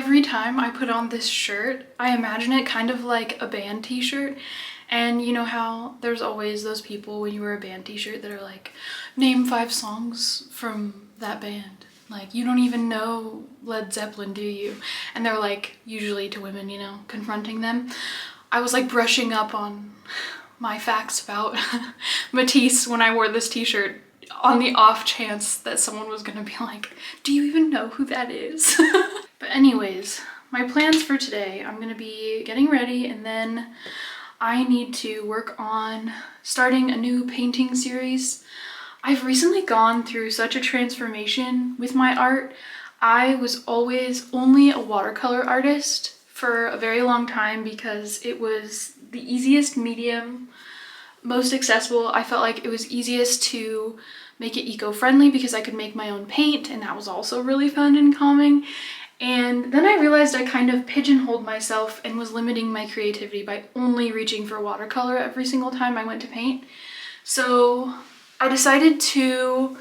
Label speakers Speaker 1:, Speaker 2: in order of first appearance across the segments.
Speaker 1: Every time I put on this shirt, I imagine it kind of like a band t-shirt. And you know how there's always those people when you wear a band t-shirt that are like, name 5 songs from that band. Like, you don't even know Led Zeppelin, do you? And they're like, usually to women, you know, confronting them. I was like brushing up on my facts about Matisse when I wore this t-shirt on the off chance that someone was gonna be like, do you even know who that is? But anyways, my plans for today, I'm gonna be getting ready and then I need to work on starting a new painting series. I've recently gone through such a transformation with my art. I was always only a watercolor artist for a very long time because it was the easiest medium, most accessible. I felt like it was easiest to make it eco-friendly because I could make my own paint, and that was also really fun and calming. And then I realized I kind of pigeonholed myself and was limiting my creativity by only reaching for watercolor every single time I went to paint. So I decided to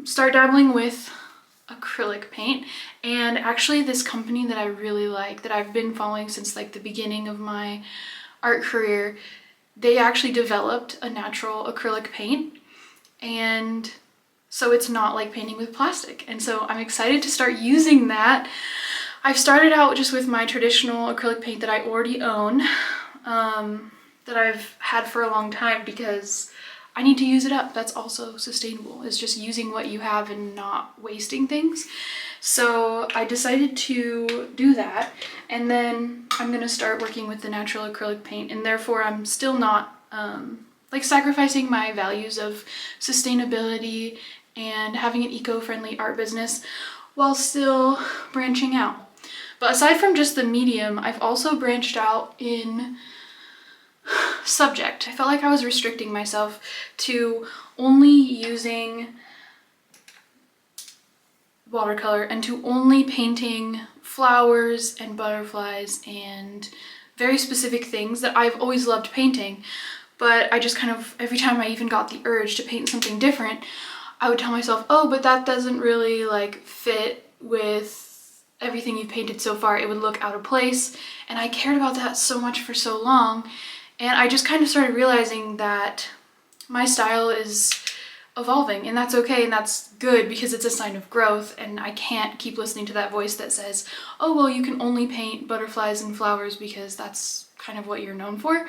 Speaker 1: start dabbling with acrylic paint. And actually this company that I really like, that I've been following since like the beginning of my art career, they actually developed a natural acrylic paint. And so it's not like painting with plastic. And so I'm excited to start using that. I've started out just with my traditional acrylic paint that I already own, that I've had for a long time because I need to use it up. That's also sustainable. It's just using what you have and not wasting things. So I decided to do that. And then I'm gonna start working with the natural acrylic paint, and therefore I'm still not like sacrificing my values of sustainability and having an eco-friendly art business while still branching out. But aside from just the medium, I've also branched out in subject. I felt like I was restricting myself to only using watercolor and to only painting flowers and butterflies and very specific things that I've always loved painting. But I just kind of, every time I even got the urge to paint something different, I would tell myself, oh, but that doesn't really like fit with everything you've painted so far. It would look out of place. And I cared about that so much for so long. And I just kind of started realizing that my style is evolving, and that's okay and that's good because it's a sign of growth, and I can't keep listening to that voice that says, oh, well, you can only paint butterflies and flowers because that's kind of what you're known for.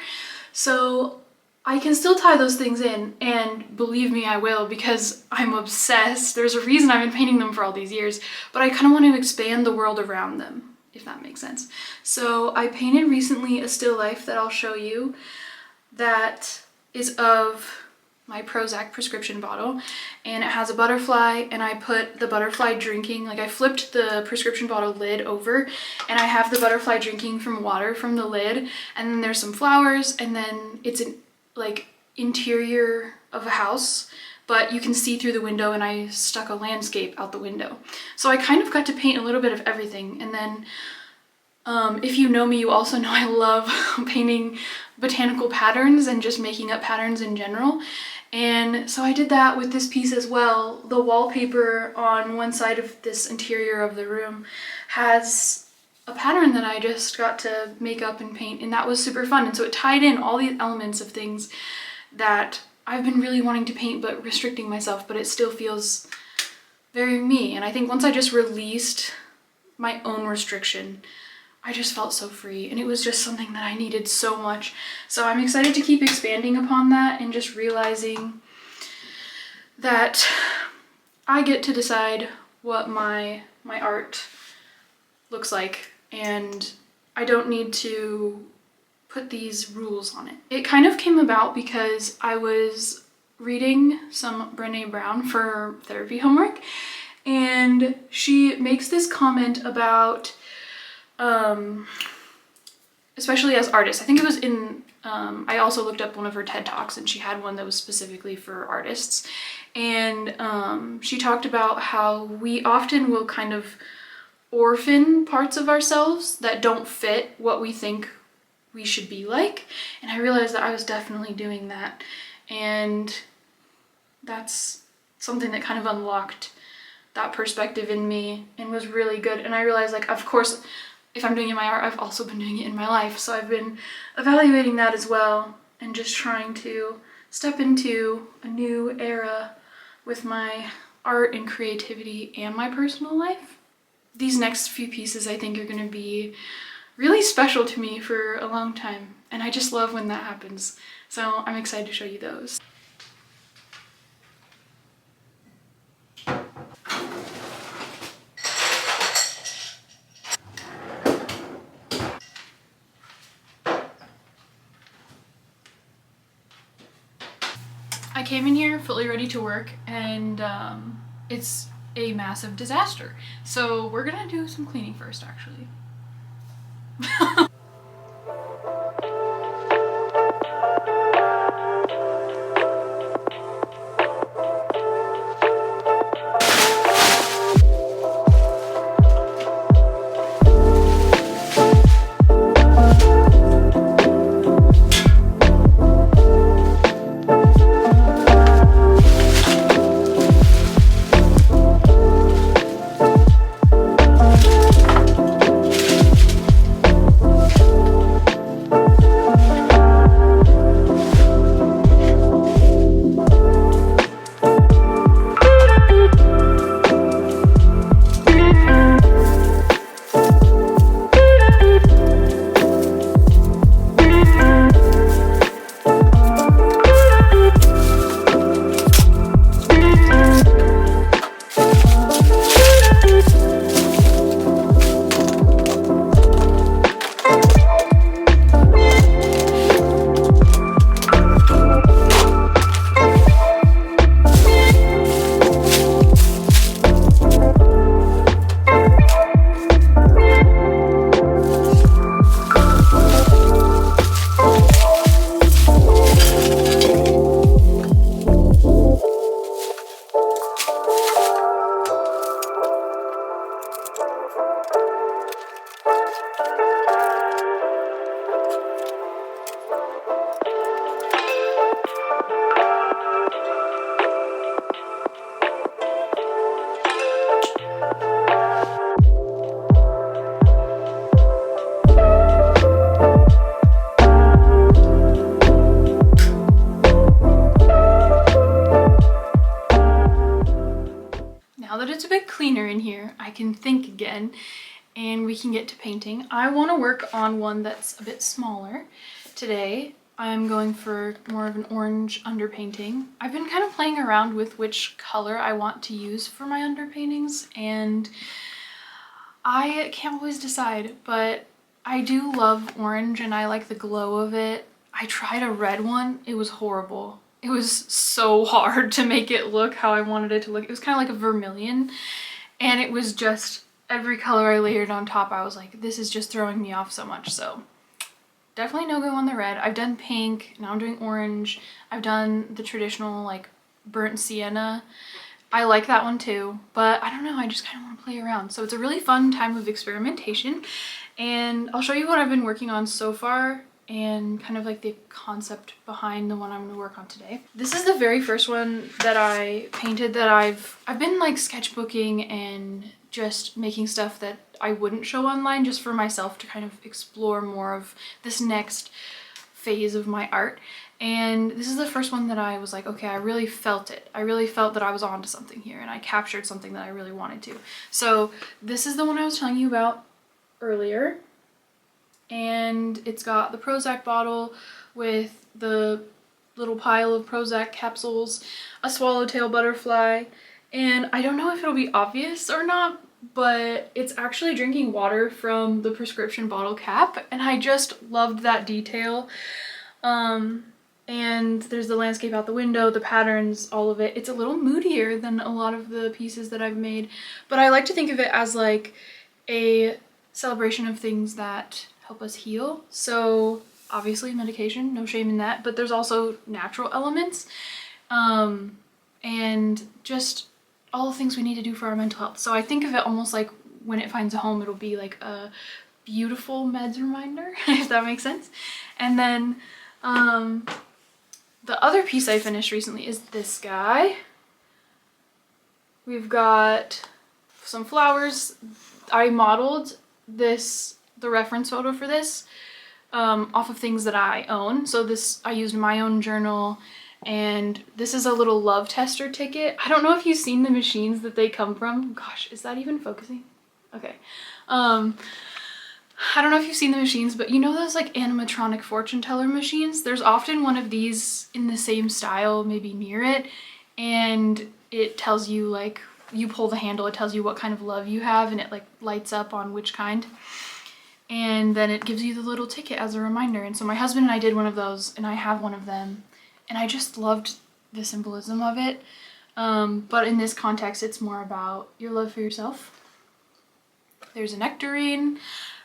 Speaker 1: So I can still tie those things in, and believe me, I will, because I'm obsessed. There's a reason I've been painting them for all these years, but I kind of want to expand the world around them, if that makes sense. So I painted recently a still life that I'll show you that is of my Prozac prescription bottle, and it has a butterfly, and I put the butterfly drinking, like I flipped the prescription bottle lid over and I have the butterfly drinking from water from the lid, and then there's some flowers, and then it's an like interior of a house, but you can see through the window, and I stuck a landscape out the window. So I kind of got to paint a little bit of everything. And then if you know me, you also know I love painting botanical patterns and just making up patterns in general. And so I did that with this piece as well. The wallpaper on one side of this interior of the room has a pattern that I just got to make up and paint, and that was super fun. And so it tied in all these elements of things that I've been really wanting to paint but restricting myself, but it still feels very me. And I think once I just released my own restriction, I just felt so free, and it was just something that I needed so much. So I'm excited to keep expanding upon that and just realizing that I get to decide what my art looks like, and I don't need to put these rules on it. It kind of came about because I was reading some Brené Brown for therapy homework, and she makes this comment about especially as artists. I think it was in, I also looked up one of her TED Talks, and she had one that was specifically for artists. And she talked about how we often will kind of orphan parts of ourselves that don't fit what we think we should be like. And I realized that I was definitely doing that. And that's something that kind of unlocked that perspective in me and was really good. And I realized, like, of course, if I'm doing it in my art, I've also been doing it in my life. So I've been evaluating that as well and just trying to step into a new era with my art and creativity and my personal life. These next few pieces I think are going to be really special to me for a long time, and I just love when that happens. So I'm excited to show you those. I came in here fully ready to work, and it's a massive disaster. So we're gonna do some cleaning first, actually. Now that it's a bit cleaner in here, I can think again and we can get to painting. I want to work on one that's a bit smaller. Today I'm going for more of an orange underpainting. I've been kind of playing around with which color I want to use for my underpaintings, and I can't always decide, but I do love orange and I like the glow of it. I tried a red one, it was horrible. It was so hard to make it look how I wanted it to look. It was kind of like a vermilion, and it was just every color I layered on top, I was like, this is just throwing me off so much. So definitely no go on the red. I've done pink, now I'm doing orange. I've done the traditional like burnt sienna. I like that one too, but I don't know, I just kind of want to play around. So it's a really fun time of experimentation, and I'll show you what I've been working on so far and kind of like the concept behind the one I'm going to work on today. This is the very first one that I painted that I've been like sketchbooking and just making stuff that I wouldn't show online just for myself to kind of explore more of this next phase of my art. And this is the first one that I was like, okay, I really felt it. I really felt that I was onto something here, and I captured something that I really wanted to. So this is the one I was telling you about earlier. And it's got the Prozac bottle with the little pile of Prozac capsules, a swallowtail butterfly, and I don't know if it'll be obvious or not, but it's actually drinking water from the prescription bottle cap, and I just loved that detail. And there's the landscape out the window, the patterns, all of it. It's a little moodier than a lot of the pieces that I've made, but I like to think of it as like a celebration of things that help us heal. So obviously medication, no shame in that, but there's also natural elements, and just all the things we need to do for our mental health. So I think of it almost like when it finds a home, it'll be like a beautiful meds reminder, if that makes sense. And then the other piece I finished recently is this guy. We've got some flowers. I modeled the reference photo for this off of things that I own. So I used my own journal, and this is a little love tester ticket. I don't know if you've seen the machines that they come from. Gosh, is that even focusing? Okay. I don't know if you've seen the machines, but you know those like animatronic fortune teller machines? There's often one of these in the same style, maybe near it, and it tells you, like, you pull the handle, it tells you what kind of love you have, and it like lights up on which kind. And then it gives you the little ticket as a reminder. And so my husband and I did one of those, and I have one of them, and I just loved the symbolism of it. But in this context, it's more about your love for yourself. There's a nectarine,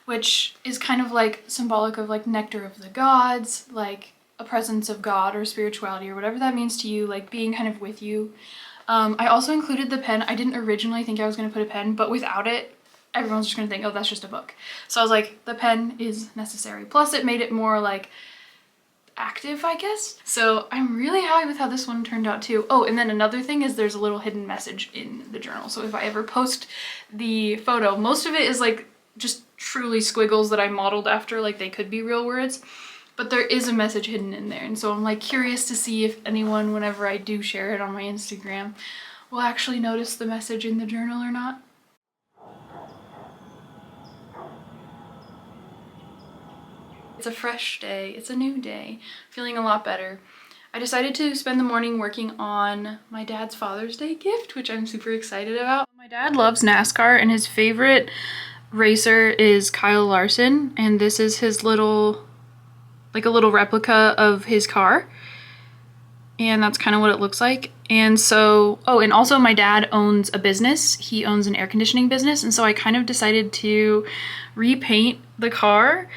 Speaker 1: which is kind of like symbolic of like nectar of the gods, like a presence of God or spirituality or whatever that means to you, like being kind of with you. I also included the pen. I didn't originally think I was going to put a pen, but without it, everyone's just going to think, oh, that's just a book. So I was like, the pen is necessary. Plus it made it more like active, I guess. So I'm really happy with how this one turned out too. Oh, and then another thing is there's a little hidden message in the journal. So if I ever post the photo, most of it is like just truly squiggles that I modeled after, like they could be real words, but there is a message hidden in there. And so I'm like curious to see if anyone, whenever I do share it on my Instagram, will actually notice the message in the journal or not. It's a fresh day, it's a new day, feeling a lot better. I decided to spend the morning working on my dad's Father's Day gift, which I'm super excited about. My dad loves NASCAR, and his favorite racer is Kyle Larson, and this is his little, like a little replica of his car, and that's kind of what it looks like. And so, oh, and also my dad owns a business. He owns an air conditioning business, and so I kind of decided to repaint the car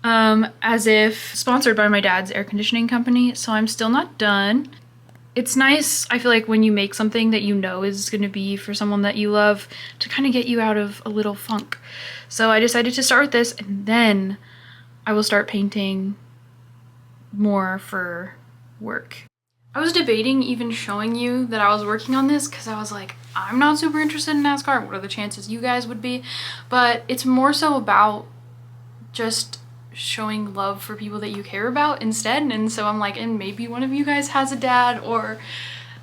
Speaker 1: as if sponsored by my dad's air conditioning company. So I'm still not done. It's nice, I feel like, when you make something that you know is going to be for someone that you love, to kind of get you out of a little funk. So I decided to start with this, and then I will start painting more for work. I was debating even showing you that I was working on this, because I was like, I'm not super interested in NASCAR. What are the chances you guys would be? But it's more so about just showing love for people that you care about instead. And so I'm like, and maybe one of you guys has a dad or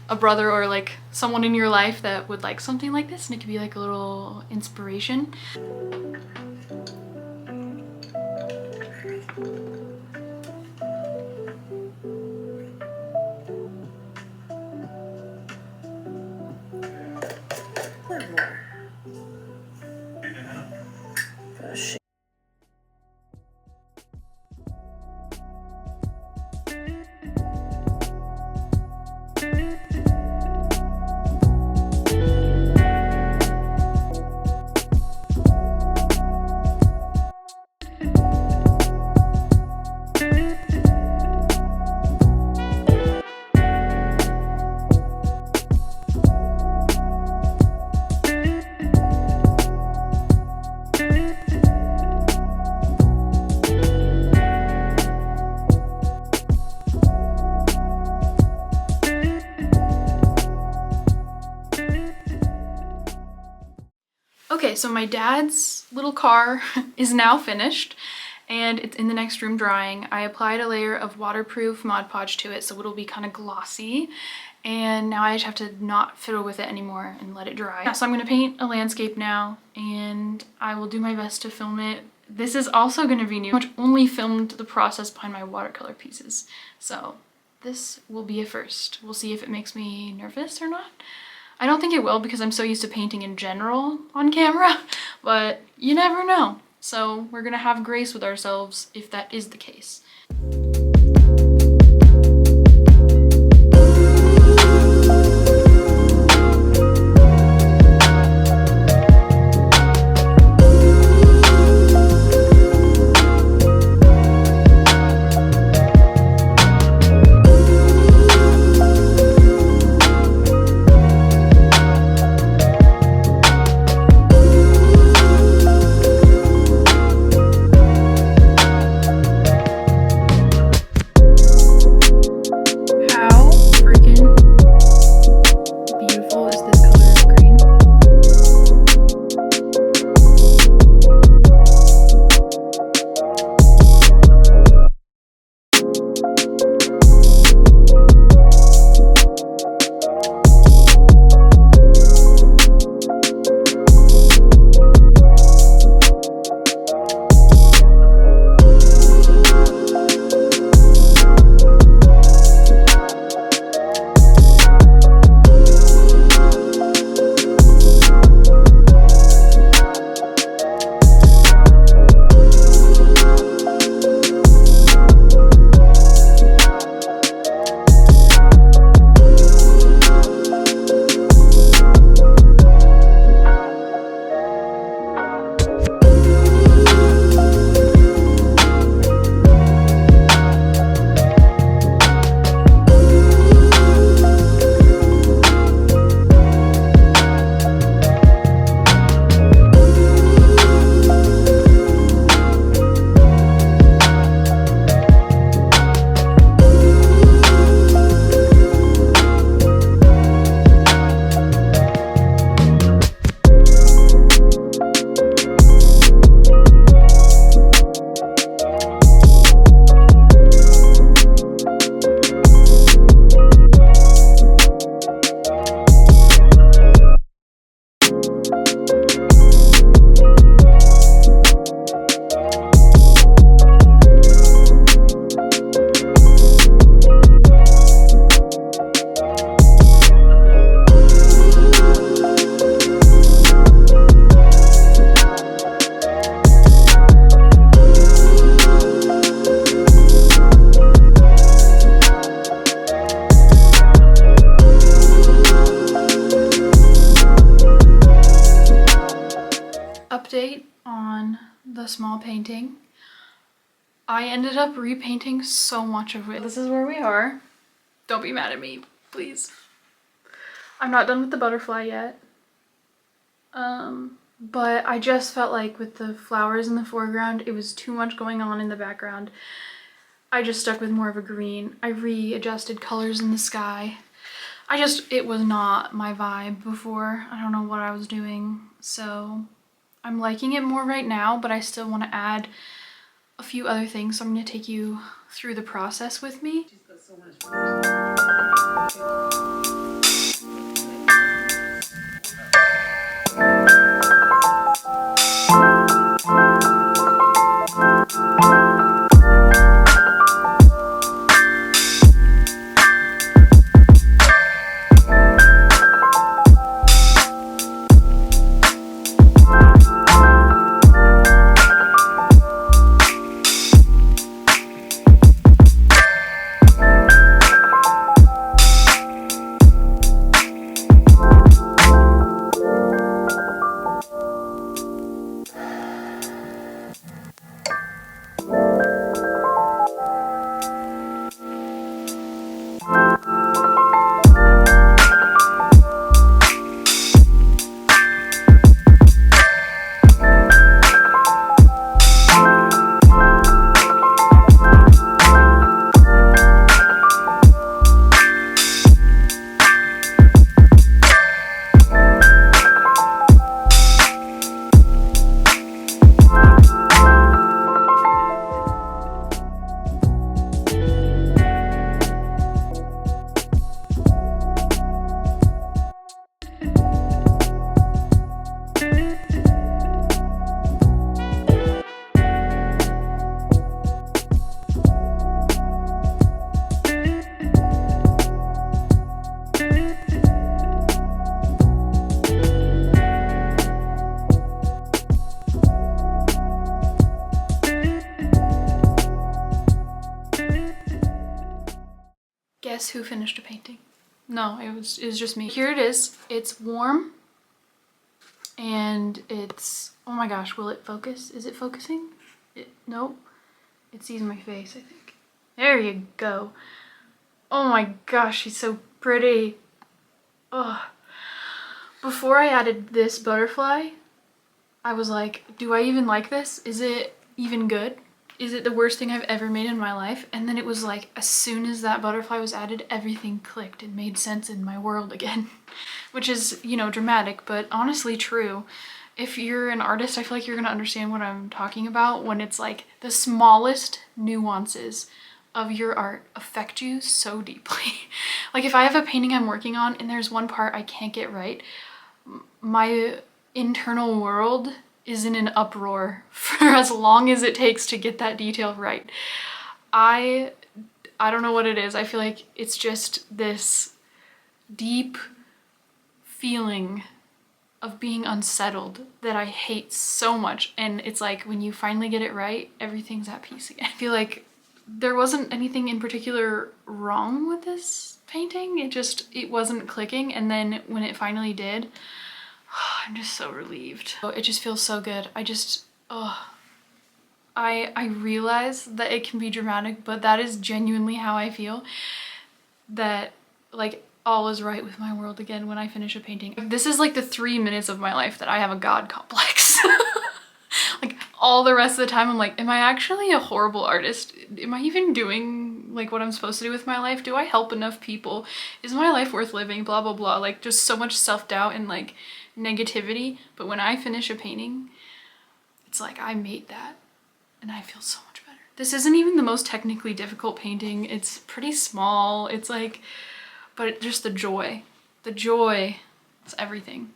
Speaker 1: a brother or like someone in your life that would like something like this, and it could be like a little inspiration. Okay, so my dad's little car is now finished, and it's in the next room drying. I applied a layer of waterproof Mod Podge to it, so it'll be kind of glossy, and now I just have to not fiddle with it anymore and let it dry. Yeah, so I'm going to paint a landscape now, and I will do my best to film it. This is also going to be new. I only filmed the process behind my watercolor pieces, so this will be a first. We'll see if it makes me nervous or not. I don't think it will, because I'm so used to painting in general on camera, but you never know. So we're gonna have grace with ourselves if that is the case. update on the small painting. I ended up repainting so much of it. This is where we are. Don't be mad at me, please. I'm not done with the butterfly yet. But I just felt like with the flowers in the foreground, it was too much going on in the background. I just stuck with more of a green. I readjusted colors in the sky. It was not my vibe before. I don't know what I was doing. So I'm liking it more right now, but I still want to add a few other things. So I'm going to take you through the process with me.
Speaker 2: She's got so much
Speaker 1: Guess who finished a painting? No, it was just me. Here it is. It's warm and it's, oh my gosh, will it focus? Is it focusing? Nope. It sees my face, I think. There you go. Oh my gosh, she's so pretty. Ugh. Before I added this butterfly, I was like, do I even like this? Is it even good? Is it the worst thing I've ever made in my life? And then it was like, as soon as that butterfly was added, everything clicked and made sense in my world again. Which is, you know, dramatic, but honestly true. If you're an artist, I feel like you're gonna understand what I'm talking about when it's like the smallest nuances of your art affect you so deeply. Like if I have a painting I'm working on and there's one part I can't get right, my internal world is in an uproar for as long as it takes to get that detail right. I don't know what it is. I feel like it's just this deep feeling of being unsettled that I hate so much. And it's like when you finally get it right, everything's at peace again. I feel like there wasn't anything in particular wrong with this painting. It wasn't clicking. And then when it finally did, I'm just so relieved. It just feels so good. I realize that it can be dramatic, but that is genuinely how I feel. That like all is right with my world again when I finish a painting. This is like the 3 minutes of my life that I have a God complex. Like all the rest of the time I'm like, am I actually a horrible artist? Am I even doing like what I'm supposed to do with my life? Do I help enough people? Is my life worth living? Blah, blah, blah. Like just so much self-doubt and like negativity. But when I finish a painting, it's like I made that and I feel so much better. This isn't even the most technically difficult painting. It's pretty small. It's like, but just the joy, it's everything.